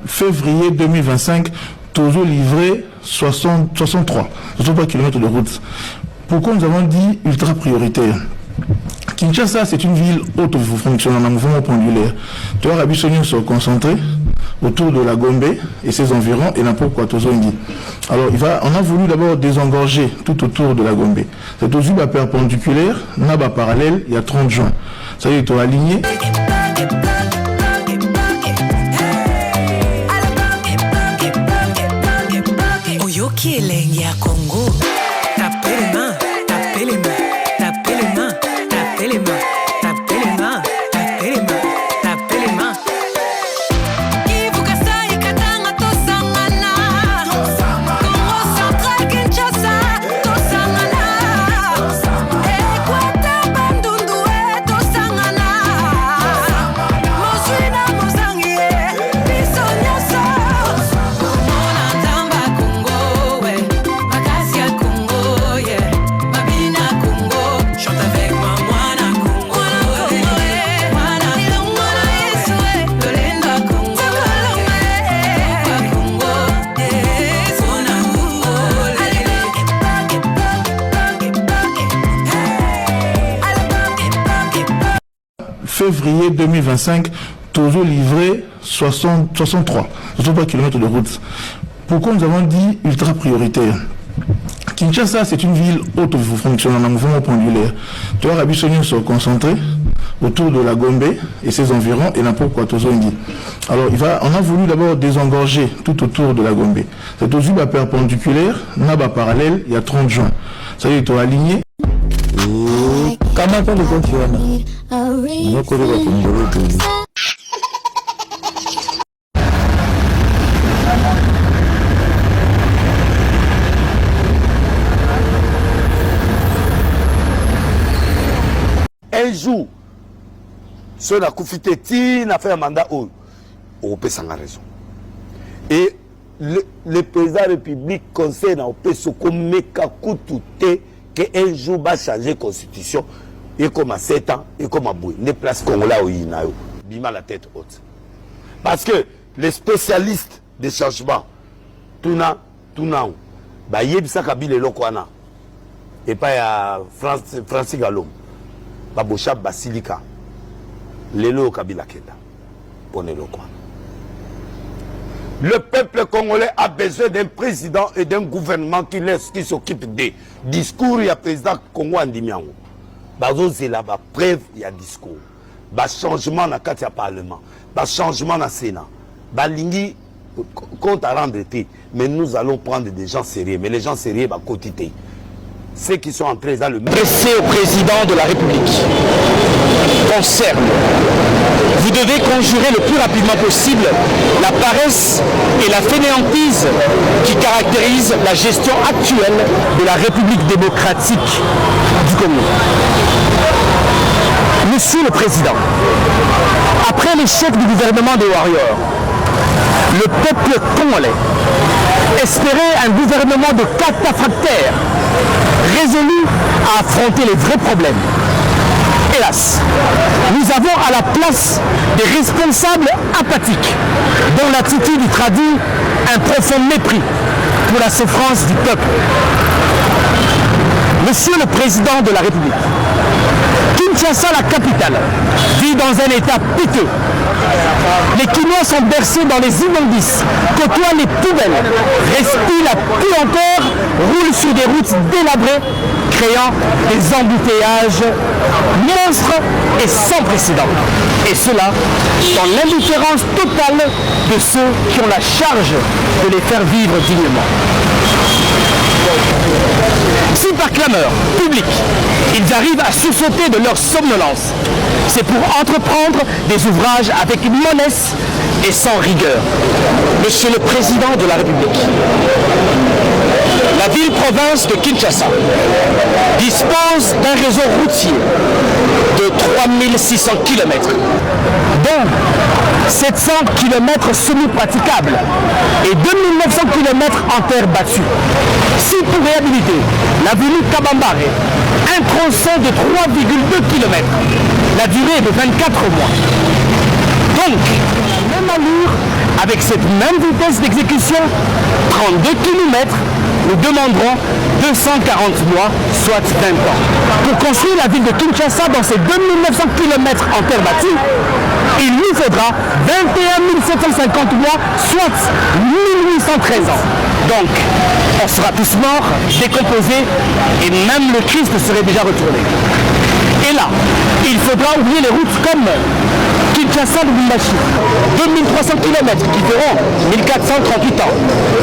février 2025, toujours livré 63 km de route. Pourquoi nous avons dit ultra prioritaire? Kinshasa, c'est une ville autofonctionnant en mouvement pendulaire. Tu as Rabi Sonio se concentrer autour de la Gombe et ses environs et n'importe quoi Tozongi. Alors, on a voulu d'abord désengorger tout autour de la Gombe. C'est aux yeux perpendiculaire, Naba parallèle, il y a 30 joints. Ça y est, tu as aligné. Oyoki elengi ya Congo. Tapez les mains, tapez les mains, tapez les mains, tapez les mains, tapez les mains, tapez les mains, tapez les mains. Ibukasa ikatanga tosangana. Congo Central Kinshasa tosangana. Ekwata bandundu tosangana. Moswina mozangi biso nyonso. Mona tamba Congo we, Makasia Congo yeah, Mabina Congo, chante avec moi mwana Congo, mwana ilongona Yesu Lolenda Congo, Congo sona Février 2025, toujours livré 63 km de route. Pourquoi nous avons dit ultra prioritaire? Kinshasa, c'est une ville autofonctionnant en mouvement pendulaire. Tu as Rabi Sonio se concentrer autour de la Gombe et ses environs et n'importe quoi Tozongi. Alors, on a voulu d'abord désengorger tout autour de la Gombe. C'est aux yeux perpendiculaire, Naba parallèle, il y a 30 joints. Ça y est, tu as aligné. Comment on fonctionne? Un jour, ceux qui ont fait n'a fait un mandat au OP sans raison. Et le président de la République conseille à OP ce qu'on met qu'un qu'un jour va changer la constitution et comme à 7 ans et comme à Bouy. Les places congolais au Inayo, bima la tête haute. Parce que les spécialistes des changements, tout na, bah yebisa kabile lokwana et pas à Francis Galom. Babosha Basilika, Lelo Kabila Kenda, Ponelo Kwan. Le peuple congolais a besoin d'un président et d'un gouvernement qui s'occupe des discours. Il y a président Congo Andimiango. Bazo c'est là, preuve, il y a discours. Bas changement dans le Parlement, bas changement dans le Sénat, bas lingi compte à rendre. Mais nous allons prendre des gens sérieux. Mais les gens sérieux, bah quotité. Ceux qui sont entrés dans le pressé au président de la République concerne. Vous devez conjurer le plus rapidement possible la paresse et la fainéantise qui caractérisent la gestion actuelle de la République démocratique du Congo. Monsieur le Président, après l'échec du gouvernement des Warriors, le peuple congolais espérait un gouvernement de cataphractaires résolu à affronter les vrais problèmes. Hélas, nous avons à la place des responsables apathiques dont l'attitude traduit un profond mépris pour la souffrance du peuple. Monsieur le Président de la République, Kinshasa, la capitale, vit dans un état piteux. Les Kinois sont bercés dans les immondices, côtoient les poubelles, respirent la pluie encore, roulent sur des routes délabrées, créant des embouteillages monstres et sans précédent. Et cela dans l'indifférence totale de ceux qui ont la charge de les faire vivre dignement. Si par clameur publique, ils arrivent à sursauter de leur somnolence, c'est pour entreprendre des ouvrages avec mollesse et sans rigueur. Monsieur le Président de la République, la ville-province de Kinshasa dispose d'un réseau routier de 3600 km, dont 700 km semi-praticables et 2900 km en terre battue. Si pour réhabiliter l'avenue Kabambare, un tronçon de 3,2 km, la durée est de 24 mois. Donc, la même allure avec cette même vitesse d'exécution, 32 km, nous demanderons 240 mois, soit 20 ans. Pour construire la ville de Kinshasa dans ces 2900 km en terre battue, il nous faudra 21 750 mois, soit 1813 ans. Donc, on sera tous morts, décomposés, et même le Christ serait déjà retourné. Et là, il faudra oublier les routes comme Kinshasa-Lubumbashi, 2300 km qui feront 1438 ans.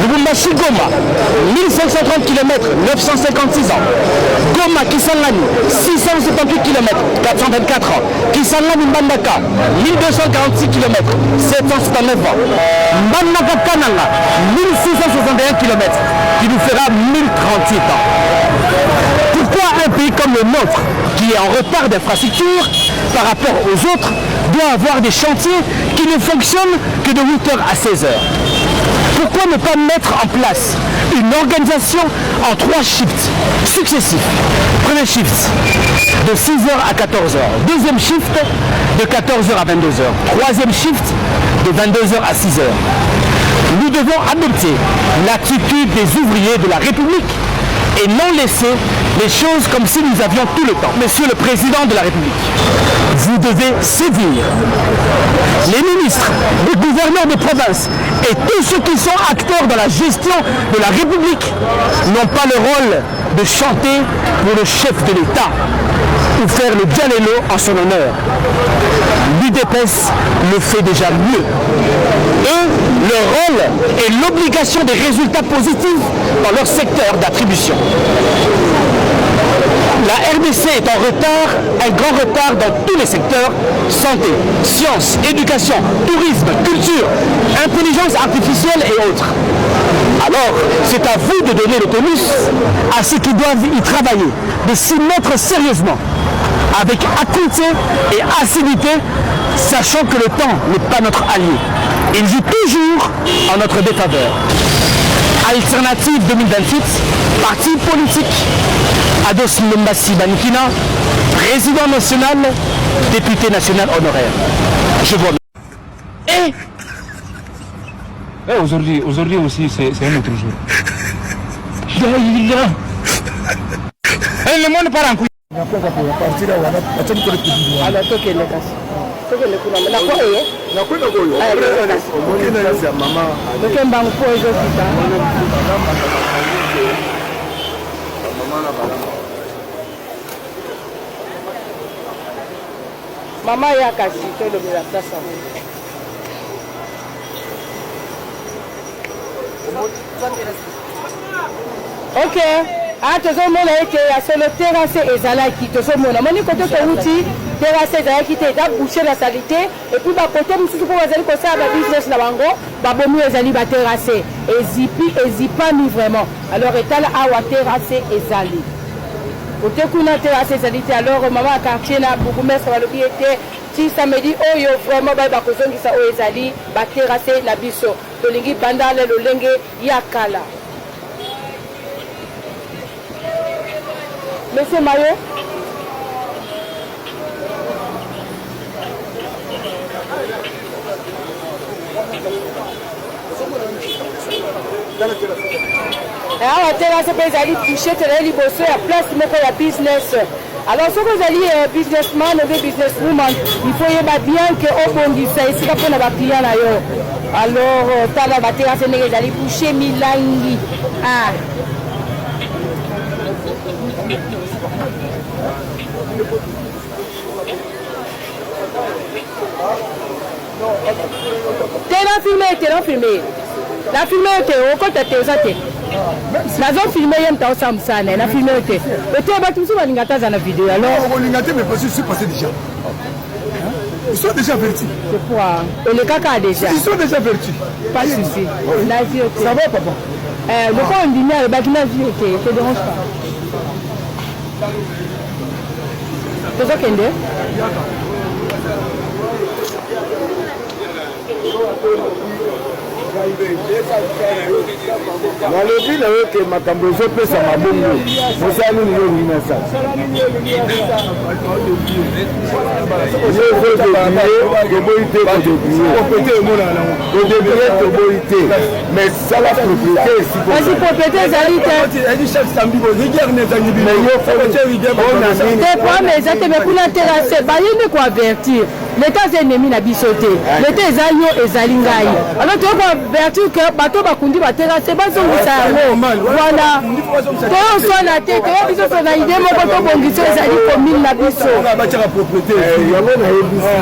Lubumbashi-Goma, 1530 km, 956 ans. Goma-Kisangani, 678 km, 424 ans. Kisangani-Mbandaka, 1246 km, 779 ans. Mbandaka-Kananga, 1661 km, qui nous fera 1038 ans. Pourquoi un pays comme le nôtre, qui est en retard d'infrastructure par rapport aux autres, doit avoir des chantiers qui ne fonctionnent que de 8h à 16h? Pourquoi ne pas mettre en place une organisation en 3 shifts successifs? Premier shift de 6h à 14h, deuxième shift de 14h à 22h, troisième shift de 22h à 6h. Nous devons adopter l'attitude des ouvriers de la République et non laisser les choses comme si nous avions tout le temps. Monsieur le Président de la République, vous devez sévir. Les ministres, les gouverneurs de province et tous ceux qui sont acteurs dans la gestion de la République n'ont pas le rôle de chanter pour le chef de l'État ou faire le dialélo en son honneur. L'UDPS le fait déjà mieux. Eux, leur rôle est l'obligation des résultats positifs dans leur secteur d'attribution. La RDC est en retard, un grand retard dans tous les secteurs: santé, sciences, éducation, tourisme, culture, intelligence artificielle et autres. Alors, c'est à vous de donner le tonus à ceux qui doivent y travailler, de s'y mettre sérieusement, avec acuité et assiduité, sachant que le temps n'est pas notre allié. Il joue toujours en notre défaveur. Alternative 2028, parti politique, Ados Mbassi Banikina, président national, député national honoraire. Je vous remercie. Aujourd'hui aussi, c'est un autre jour. Le monde part en couille. Maman ya kasi to le la place. Ok. Ah, tozomona ete ya solo terrasse ezalaki tozomona moni kote touti terrasse ezalaki te eza bouché la salité et puis bakote mosusu mpo bazali kosala ba business na bango babomi ezali ba terrasse ezipami vraiment. Alors etala awa terrasse ezali kote kuna terrasse ezali te. Alors mama ya quartier na bourgmestre balobi ete ti samedi oyo vraiment baye bakozongisa oyo ezali ba terrasse na biso tolingi banda lelo lenge ya kala. Monsieur Mayo. Alors, terrasse ezali touché tele liboso ya place moko ya business. Alors, si vous allez businessman ou businesswoman, il faut yeba bien que obondisa esika pona ba client na yo. Alors, tala ba terrasse ndenge ezali touché milangi. Ah. T'es filmé. La filmé était au côté de tes la zone filmée, il y a un Samsung, la filmé était. Et tu as battu sur la lingata dans la vidéo. Alors, on l'a mais parce que je suis passé déjà. Ils sont déjà avertis. C'est quoi? Et le caca déjà. Ils sont déjà avertis. Pas de souci. Ça va, papa? Le point on dit, le bâtiment ne te dérange pas. C'est ça qu'il y a. nalobi na yo ke makambo ezopesa mabongo mosala nini olingi na sala toboyi te kodebie toboyi te mais sala propriété kasi propriété ezali te problème eza te mais kuna terase bayini koavertir l'état eza ennemi na biso te l'état eza yo ezali ngai alors toyo koavertir ke bato bakundi baterase bazongisa yango voilà toyoswana te toyo biso tona ide moko tobongisa ezali commune na biso yango nayebisi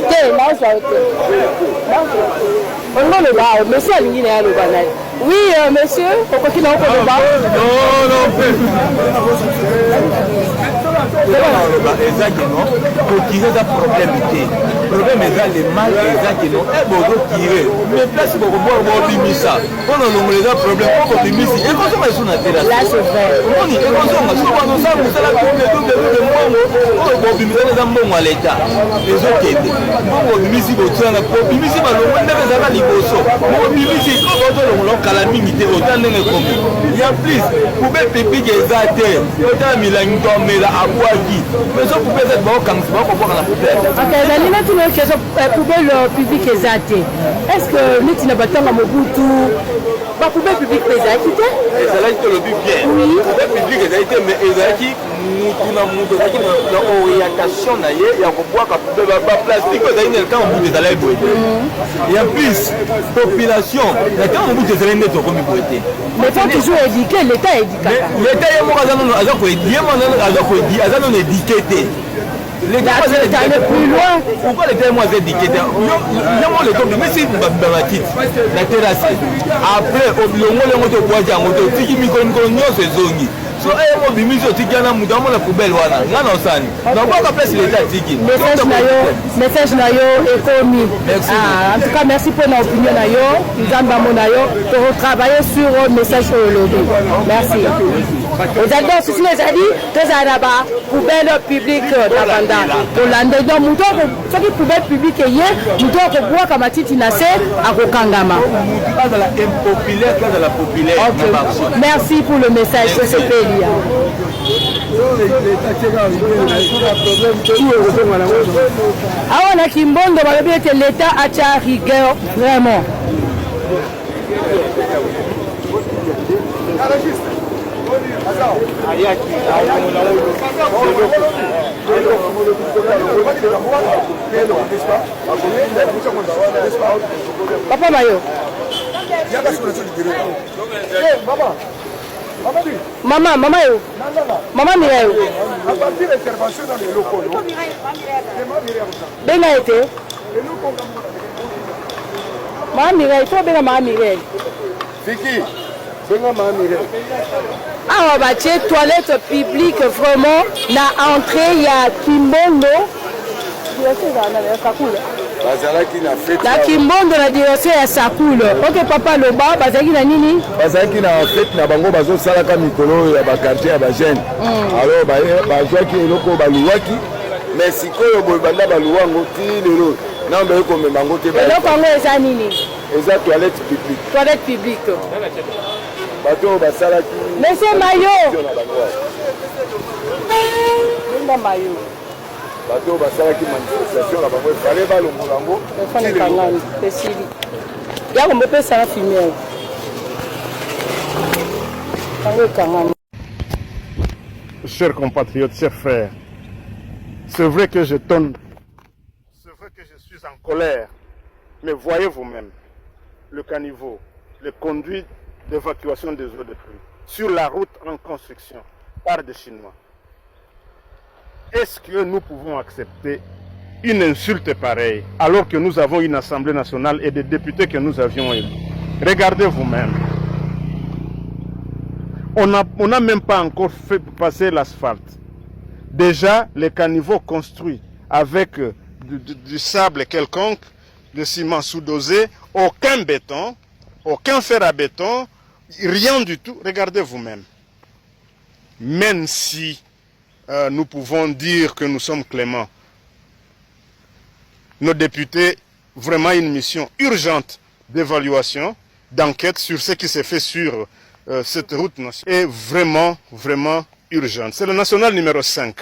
te nazwa te ongoloba monsieur alingi na ye aloba na ye oui monsieur okoki na okoloba exactement pour tirer un problème problème est le mal exactement et bon tirer mais place pour voir bimisa on a les problème pour bimisi et quand on est sur la terrasse là c'est vrai on est quand on a sur on ça vous la tout de moi on bimisa les ambons à l'état les autres on bimisi botana pour bimisi ba longo ndebe za ba liboso on bimisi ko boto longo kala minité autant ndenge comme il y a plus pour be pipi ezate autant milangi tomela abwaki mais ça pour peut-être bon quand ça va voir la poubelle OK ezali na tino kezo poubelle public ezate est-ce que niti na batanga mobutu ba poubelle public ezaki te ezali to le bien poubelle public ezali mais ezali mutu na orientation na ye ya kobwaka ba plastique ezali na quand on ezali boye il y a plus population na quand on bout ezali neto comme boye mais faut toujours éduquer l'état éduquer l'état ye moko aza ko éduquer aza non éduquer te l'état est plus loin pourquoi l'état moi est éduquer te yango le top mais si bamatite la terrasse après obilongo lengo to boaja ngo to tiki mikolo nyonso ezongi so mo bimisi otikana mutu amona poubelle wana ngana osani donc quoi place l'état tiki message na yo ekomi en tout cas merci pour notre opinion na yo nzamba mona yo pour travailler sur message olobi merci ozali susi ezali tozala ba poubelle publique na banda tolande donc mutu soki poubelle publique eye mutu akobwaka matiti na se akokangama merci pour le message CCP awa na Kimbondo balobi ete l'état atia rigueur vraiment papa mayo Maman yo. Maman Mireille. Benga été. Maman Mireille, toi benga Maman Mireille. Fiki. Benga Maman Mireille. Ah on va tirer toilette publique vraiment na entrée il y a Kimbondo. La Kimbondo la direction ya Sakule. OK papa Loba bazaki na nini? Bazaki na fête na bango bazo salaka mikolo ya ba quartier ya ba jeune. Alors ba joaki eloko baluwaki mais sikoyo boy banda baluwango ti lelo. Na mbe ko me bango te ba. Eloko ngo eza nini? Eza toilette publique. Toilette publique. Bato basalaki. Monsieur Mayo. Linda Mayo. Bato basalaki manifestation na bango fallait balongola ngo fane kangani pesili ya ko mpe sala fumier kango kangani. Chers compatriotes, chers frères, c'est vrai que je tonne, c'est vrai que je suis en colère, mais voyez vous-même le caniveau, le conduit d'évacuation des eaux de pluie sur la route en construction par des Chinois. Est-ce que nous pouvons accepter une insulte pareille alors que nous avons une Assemblée nationale et des députés que nous avions élus? Regardez vous-même. On n'a même pas encore fait passer l'asphalte. Déjà, les caniveaux construits avec du sable quelconque, de ciment sous-dosé, aucun béton, aucun fer à béton, rien du tout. Regardez vous-même. Même si nous pouvons dire que nous sommes cléments, nos députés vraiment une mission urgente d'évaluation, d'enquête sur ce qui s'est fait sur cette route nationale. Est vraiment, vraiment urgente. C'est le national numéro 5.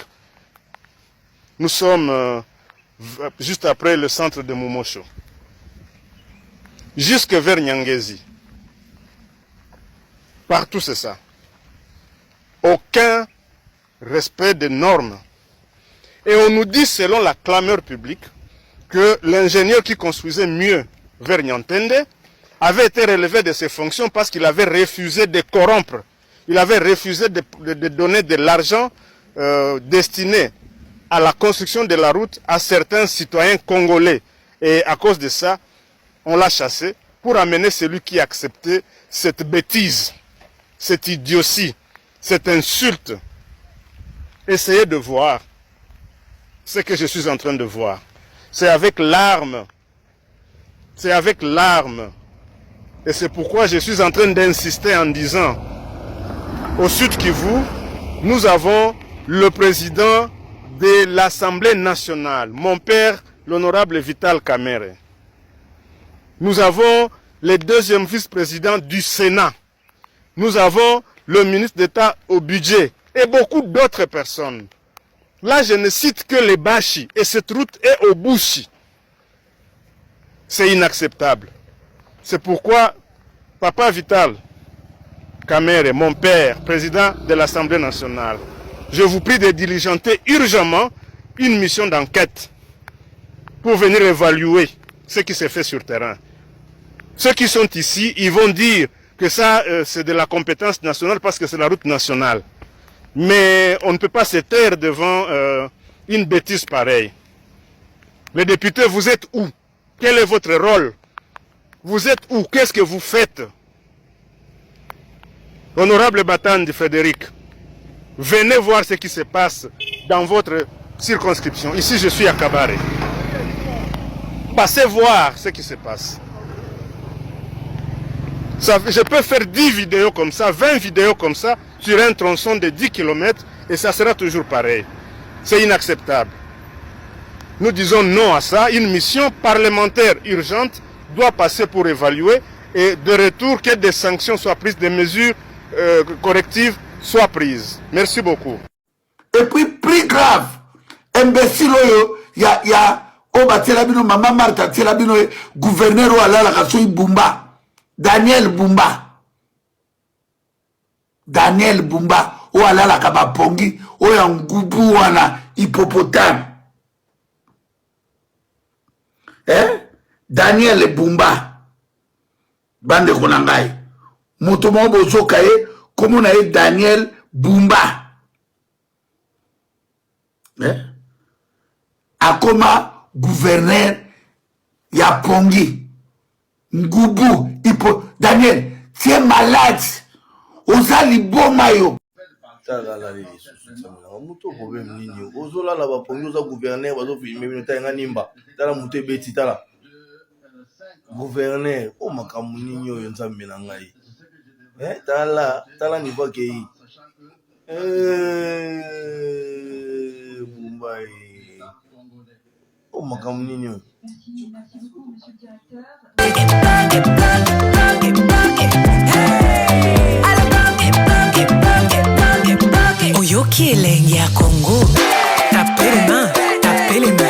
Nous sommes juste après le centre de Momosho. Jusque vers Nyangezi. Partout c'est ça. Aucun respect des normes. Et on nous dit, selon la clameur publique, que l'ingénieur qui construisait mieux vers Nyantende avait été relevé de ses fonctions parce qu'il avait refusé de corrompre. Il avait refusé de donner de l'argent destiné à la construction de la route à certains citoyens congolais. Et à cause de ça, on l'a chassé pour amener celui qui acceptait cette bêtise, cette idiotie, cette insulte. Essayez de voir ce que je suis en train de voir. C'est avec larmes. C'est avec larmes. Et c'est pourquoi je suis en train d'insister en disant, au Sud Kivu, nous avons le président de l'Assemblée nationale, mon père, l'honorable Vital Kamerhe. Nous avons le deuxième vice-président du Sénat. Nous avons le ministre d'État au budget et beaucoup d'autres personnes. Là, je ne cite que les Bashi et cette route est au Bushi. C'est inacceptable. C'est pourquoi Papa Vital Kamerhe, mon père, président de l'Assemblée nationale, je vous prie de diligenter urgemment une mission d'enquête pour venir évaluer ce qui s'est fait sur terrain. Ceux qui sont ici, ils vont dire que ça, c'est de la compétence nationale parce que c'est la route nationale. Mais on ne peut pas se taire devant une bêtise pareille. Les députés, vous êtes où? Quel est votre rôle? Vous êtes où? Qu'est-ce que vous faites? Honorable Batandi Frédéric, venez voir ce qui se passe dans votre circonscription. Ici, je suis à Kabare. Passez voir ce qui se passe. Ça, je peux faire 10 vidéos comme ça, 20 vidéos comme ça, sur un tronçon de 10 km, et ça sera toujours pareil. C'est inacceptable. Nous disons non à ça. Une mission parlementaire urgente doit passer pour évaluer, et de retour, que des sanctions soient prises, des mesures correctives soient prises. Merci beaucoup. Et puis, plus grave, imbécile, il y a Obatelabino, Maman Martha Telabino, gouverneur ou Alala Kassoui Bumba. Daniel Bumba, o alala kaba pongi, o ya ngubu wana hippopotame. Daniel Bumba, bande konangai. Motomo bozo kaye, komo na ye Daniel Bumba. Akoma gouverneur ya pongi. Ngubu, Daniel, tu es malade. Ozali bomayo. Gouverneur, oh makamuninyo yonzambe na ngai. Tala niveau kei. Mumbai. Oh makamuninyo. Oyoki elenge ya Congo, tapez les mains, tapez les mains.